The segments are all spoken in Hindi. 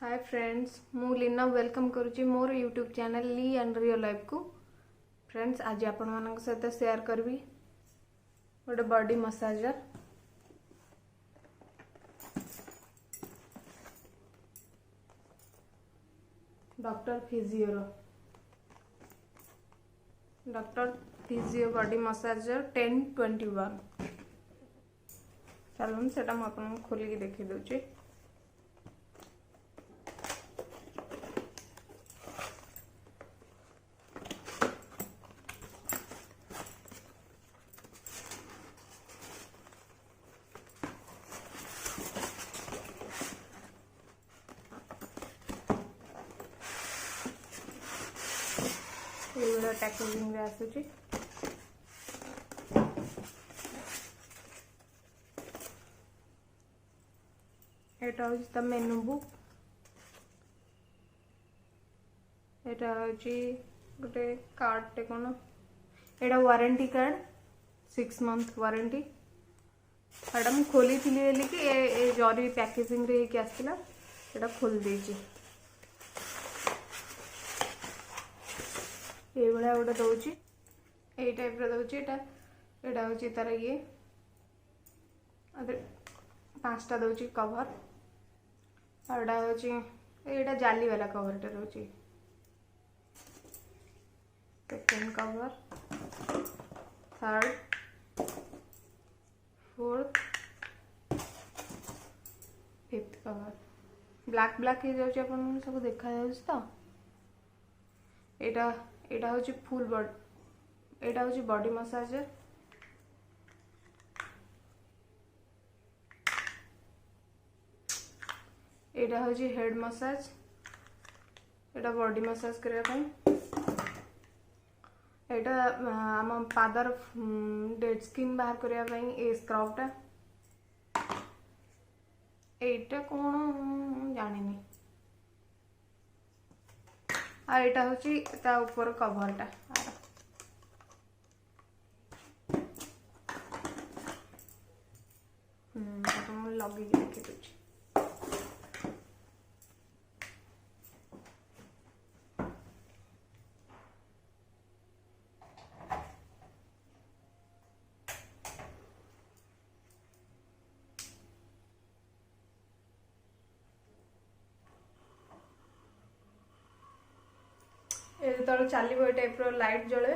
हाय फ्रेंड्स, मु लीना वेलकम करुच्ची मोर यूट्यूब चैनल ली एंड रियल लाइफ को। फ्रेंड्स, आज आपण मानक सहित शेयर करबी गोटे body massager. Doctor physio body massager 1021। चलो सेटा मु आपन खोलिकी देखि दउची। ये पैकेजिंग रे आसुची। एटा होची त मेनू बुक। एटा होची गोटे कार्ड टे कोन। एटा वारंटी कार्ड 6 मंथ वारंटी। एटा मु खोली थिली बेली कि ए जरी पैकेजिंग रे के आस्तिला। एटा खोल देची। ये बड़ा गोटे दौची ए टाइप रे दौची। एटा होची तार ये पांचटा दौची कवर। एटा होची एटा जाली वाला कवर टे दौची। Second cover, third, fourth, fifth cover. Black black हो जाउची आपन सब देखा जाउची तो। एटा होची फुल बॉडी। एटा होची बॉडी मसाजर। एटा होची हेड मसाज। एटा बॉडी मसाज करिया पई। एटा आम पादर डेड स्किन बाहर करिया पई ए स्क्रबटा। एटा कोन जानिनी। आ एटा होची ता ऊपर कवरटा। तो लगी देखि दउची। जो चलो ये टाइप लाइट जले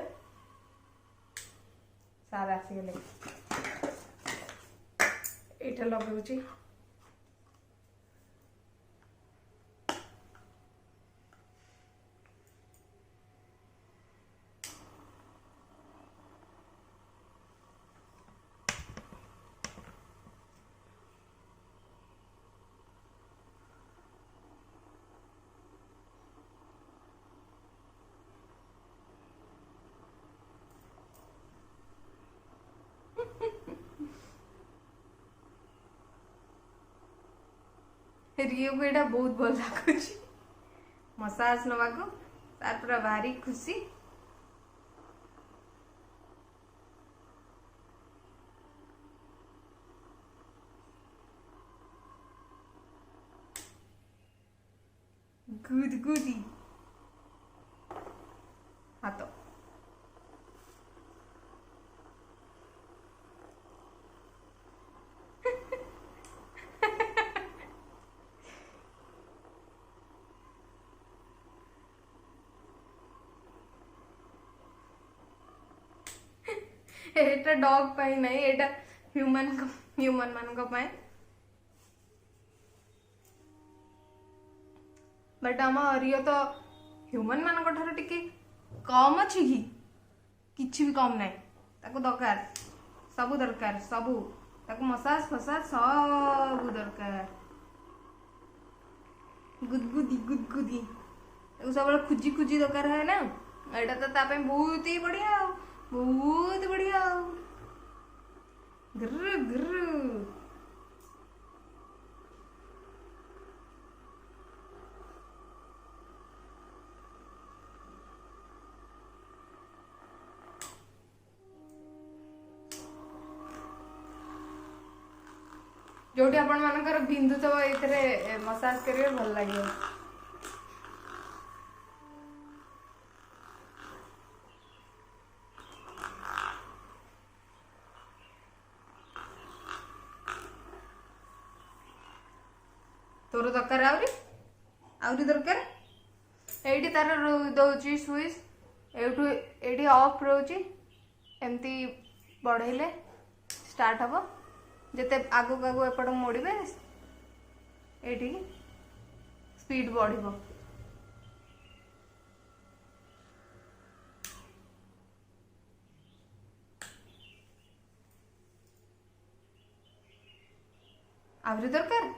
सार आसीगले। ये लगे रियो को एटा बहुत भल लागुची मसाज नवा को। तार पूरा भारी खुशी। गुदगुदी हाथ एटा डॉग पाई नहीं, एटा ह्यूमन मान को पाई। बट आम रियो तो ह्यूमन मान को ठार टिके कम अछि कि किछि भी कम नहीं। ताको दरकार सबू दरकार सबू। ताको मसाज फसाज सबू दरकार। गुदगुदी गुदगुदी ताको सब खुजी खुजी दरकार है ना। एटा तो ता पे बहुत ही बढ़िया, बहुत बढ़िया। ग्र ग्र जोटी आपण मानकर बिंदु तो एथरे मसाज करिवे भल लागियो। तोर दरकार आउरी दरकार एठी तार दउची स्विच एठू एठी ऑफ रहउची एमती बढ़ेले स्टार्ट हबो जते आगु आगु एपट मोड़े एठी स्पीड बढ़िबो। आउरी दरकार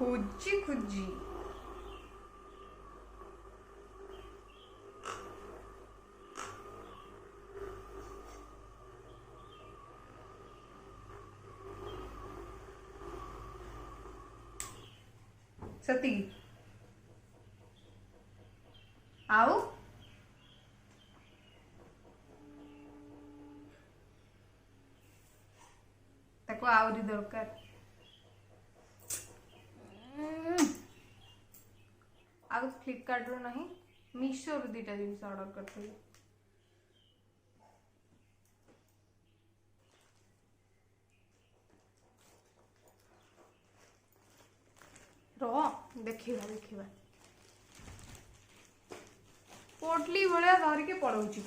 खुजी खुजी सती आओ ताको आउरी दरकार आउ फ्लिपकार्ट रो नहीं मीशो रो दीटा जिनस ऑर्डर करथि रो देखिबा देखिबा पोटली भलिया धर के पड़ौची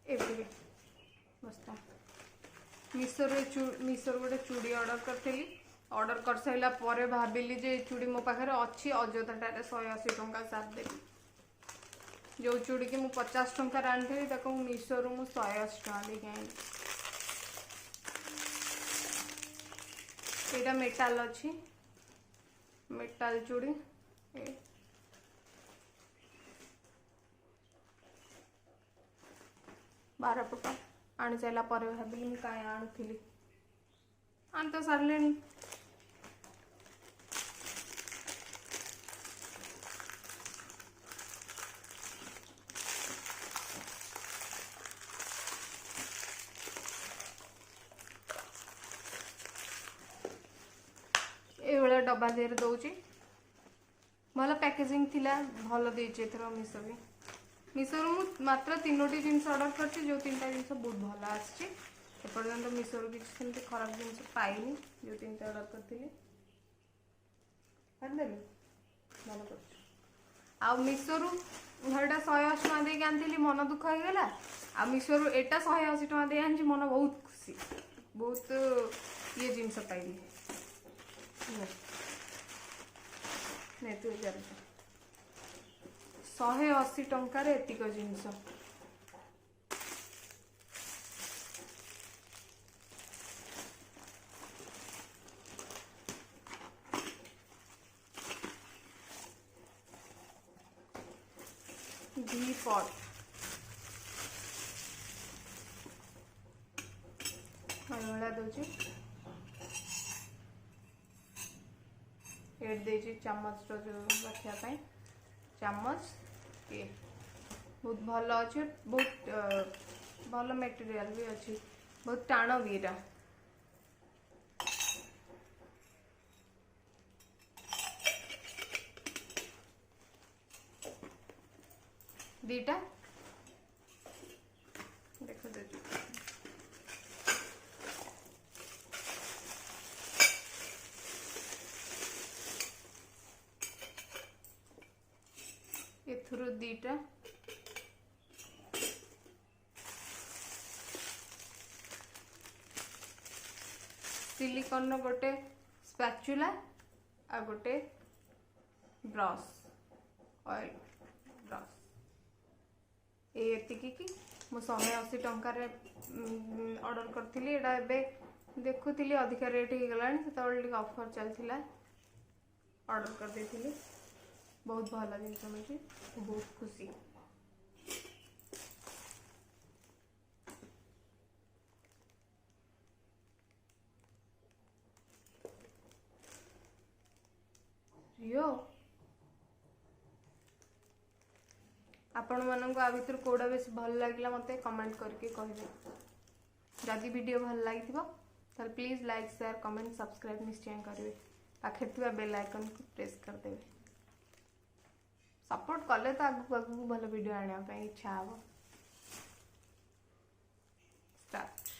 एबे बस्ता मीशो गोटे चूड़ी ऑर्डर करथि ऑर्डर कर साइला परे भाबिली जे चूड़ी मो पाखे अच्छी अजोताटारे 180 टंका साथ देवी जो चूड़ी की मुझे 50 टंका आनी ताको मीशो रु मु 180 टंका देके आनी एटा मेटाल अच्छी मेटाल चूड़ी 12 फुटा आनी सारा पर भाविली कहीं आणुली आनी तो सारे ये डब्बा देर दौची भल पैकेजिंग थिला भल देचे एथर मीशो भी मीशो रु मात्र 3टी जिनस ऑर्डर करछि जो 3टा जिनस बहुत भल आछि एपर्यंत मीशो रु किछि सेमते खराब जिनस पाइनी जो 3टा ऑर्डर करथिली करदेली भल करछि आ मीशो रु घरटा 180 टका दे के आनथिली मन दुख हो गेला आ मीशो रु एटा 180 टका दे आनछि मन बहुत खुशी बहुत ये जिनस पाइली नहीं तू 180 टंकार एतिक जिनस घी पॉट भाया दूसरी एड दे चम्मच जो रखापी चम्मच ये बहुत भल अच्छे बहुत भल मटेरियल भी अच्छी बहुत टाण भी एटा दीटा देख दे एथुरु दीटा सिलिकॉन गोटे स्पैचुला आ गोटे ब्रश ऑयल ब्रश एतिकी कि मो 180 टंकार ऑर्डर करथिली एटा एबे देखुथिली अधिक रेट हो गलानी से ऑफर चलथिला ऑर्डर कर देथिली बहुत भल जिनस मुझे बहुत खुशी। रियो आपण मानक आ भितर कोडा बेस भल लागला मते कमेंट करके कहबे। जदि वीडियो भल लागि ताल please like share comment subscribe निश्चय करेंगे। पाखे बेल आइकन को प्रेस कर देवे। सपोर्ट कले तो आगु आगु भल वीडियो आने इच्छा हे। स्टार्ट।